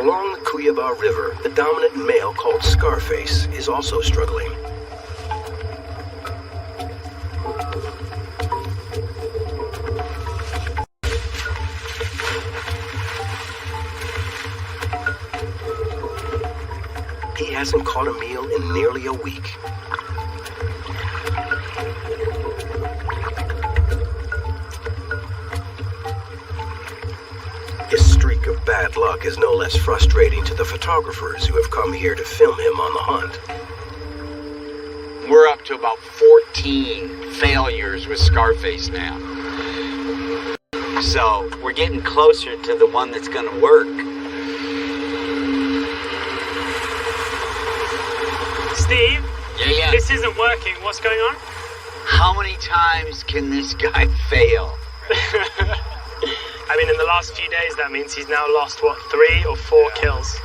Along the Cuyaba River, the dominant male called Scarface is also struggling. He hasn't caught a meal in nearly a week. His streak of bad luck is no less frustrating to the photographers who have come here to film him on the hunt. We're up to about 14 failures with Scarface now. So we're getting closer to the one that's gonna work. Steve? Yeah. This isn't working. What's going on? How many times can this guy fail? I mean, in the last few days, that means he's now lost, 3 or 4 kills?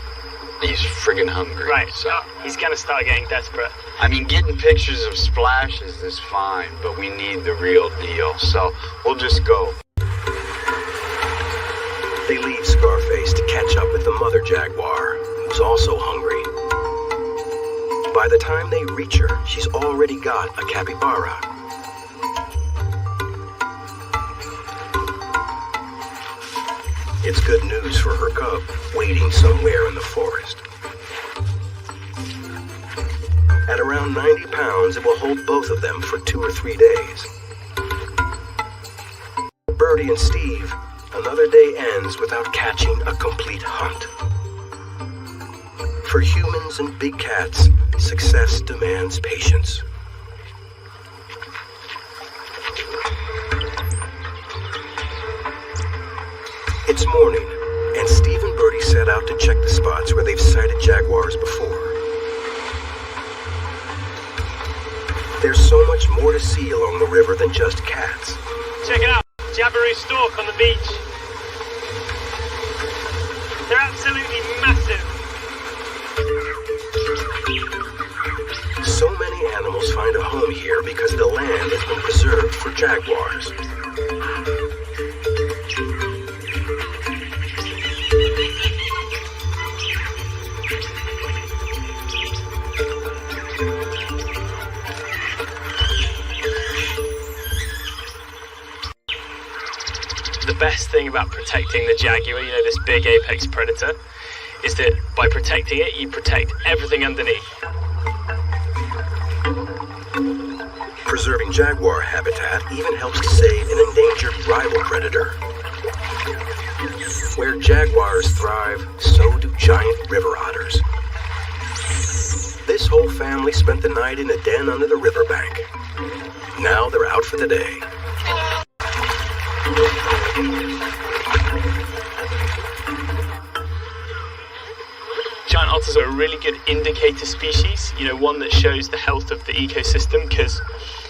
He's friggin' hungry. Right, so he's gonna start getting desperate. I mean, getting pictures of splashes is fine, but we need the real deal, so we'll just go. They leave Scarface to catch up with the mother Jaguar, who's also hungry. By the time they reach her, she's already got a capybara. It's good news for her cub, waiting somewhere in the forest. At around 90 pounds, it will hold both of them for 2 or 3 days. Birdie and Steve, another day ends without catching a complete hunt. For humans and big cats, success demands patience. It's morning, and Steve and Birdie set out to check the spots where they've sighted jaguars before. There's so much more to see along the river than just cats. Check it out. Jabiru stork on the beach. They're absolutely massive. So many animals find a home here because the land has been preserved for jaguars. The best thing about protecting the jaguar, this big apex predator, is that by protecting it, you protect everything underneath. Preserving jaguar habitat even helps to save an endangered rival predator. Where jaguars thrive, so do giant river otters. This whole family spent the night in a den under the riverbank. Now they're out for the day. Giant otters are a really good indicator species, one that shows the health of the ecosystem, because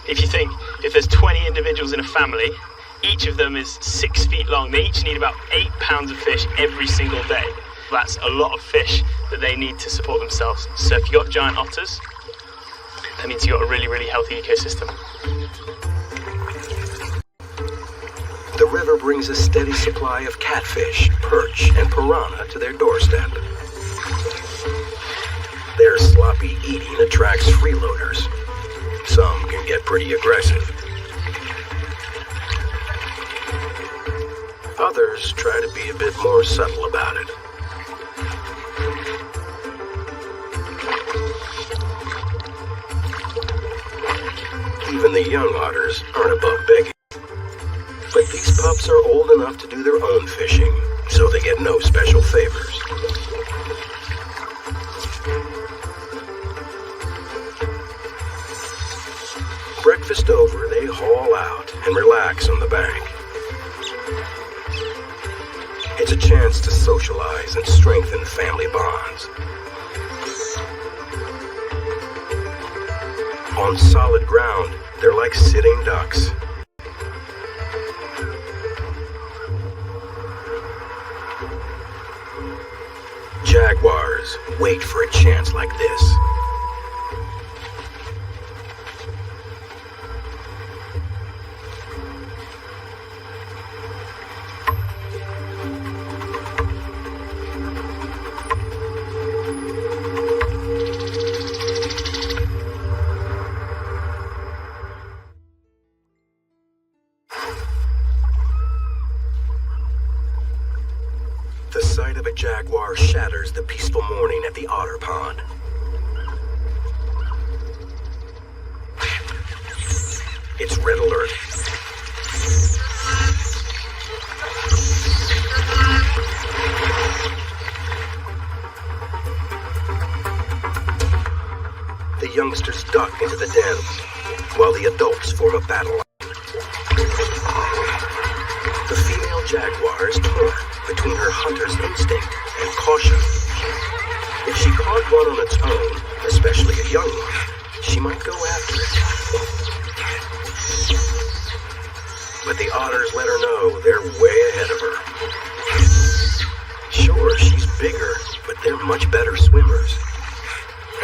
if you think, if there's 20 individuals in a family, each of them is 6 feet long. They each need about 8 pounds of fish every single day. That's a lot of fish that they need to support themselves. So if you've got giant otters, that means you've got a really, really healthy ecosystem. The river brings a steady supply of catfish, perch, and piranha to their doorstep. Their sloppy eating attracts freeloaders. Some can get pretty aggressive. Others try to be a bit more subtle about it. Even the young otters aren't above begging. But these pups are old enough to do their own fishing, so they get no special favors. Breakfast over, they haul out and relax on the bank. It's a chance to socialize and strengthen family bonds. On solid ground, they're like sitting ducks. Jaguars wait for a chance like this. a jaguar shatters the peaceful morning at the otter pond. It's red alert. The youngsters duck into the den, while the adults form a battle line. The female jaguar is torn between her hunter's instinct and caution. If she caught one on its own, especially a young one, she might go after it. But the otters let her know they're way ahead of her. Sure, she's bigger, but they're much better swimmers.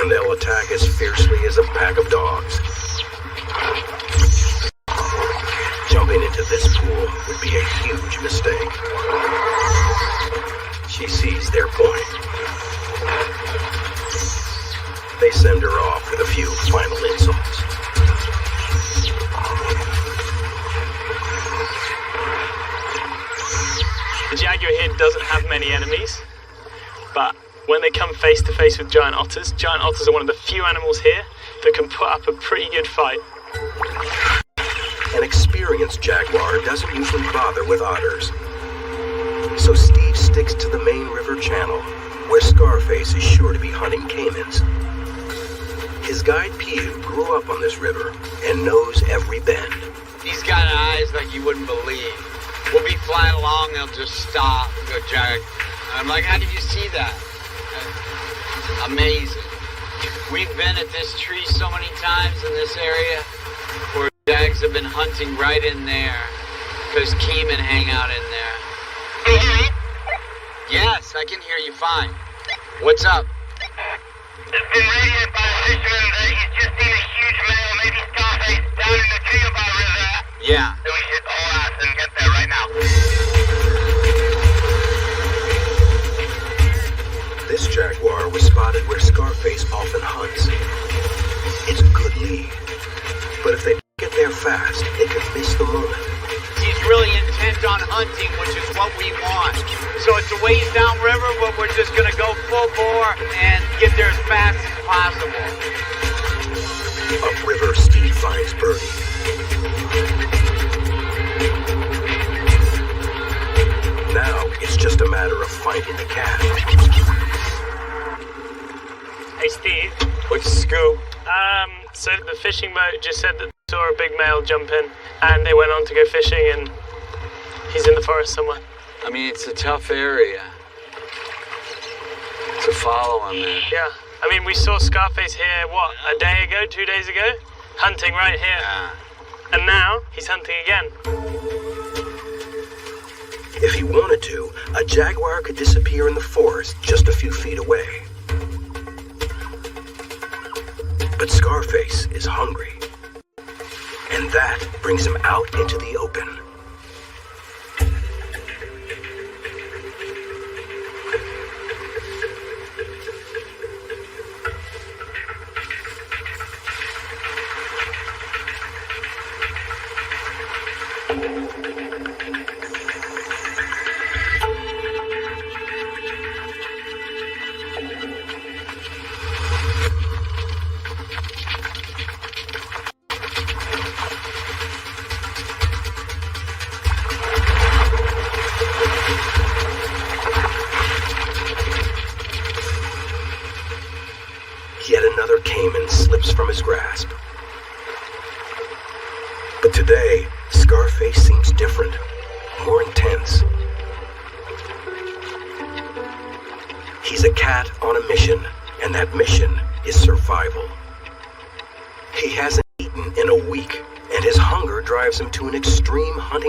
And they'll attack as fiercely as a pack of dogs. Jumping into this pool would be a huge mistake. She sees their point. They send her off with a few final insults. The jaguar here doesn't have many enemies, but when they come face to face with giant otters are one of the few animals here that can put up a pretty good fight. An experienced jaguar doesn't usually bother with otters. So Steve sticks to the main river channel, where Scarface is sure to be hunting caimans. His guide Pew grew up on this river and knows every bend. He's got eyes like you wouldn't believe. We'll be flying along, they'll just stop and go, Jag. I'm like, how did you see that? Amazing. We've been at this tree so many times in this area where jags have been hunting right in there because caiman hang out in there. Yes, I can hear you fine. What's up? It's been radiated by a fisherman that he's just seen a huge male, maybe Scarface, down in the Jaguar River. Yeah. So we should all out and get there right now. This jaguar was spotted where Scarface often hunts. It's a good lead, but if they get there fast, they could miss the moment. He's really intent on hunting, which is what we want. So it's a ways downriver, but we're just gonna go full bore and get there as fast as possible. Upriver, Steve finds Birdie. Now it's just a matter of finding the cat. Hey Steve, What's the scoop? so the fishing boat just said that they saw a big male jump in and they went on to go fishing and he's in the forest somewhere. I mean, it's a tough area to follow him in. Yeah, I mean we saw Scarface here, what, a day ago, 2 days ago? Hunting right here. Yeah. And now he's hunting again. If he wanted to, a jaguar could disappear in the forest just a few feet away. But Scarface is hungry, and that brings him out into the open. Yet another caiman slips from his grasp. But today, Scarface seems different, more intense. He's a cat on a mission, and that mission is survival. He hasn't eaten in a week, and his hunger drives him to an extreme hunting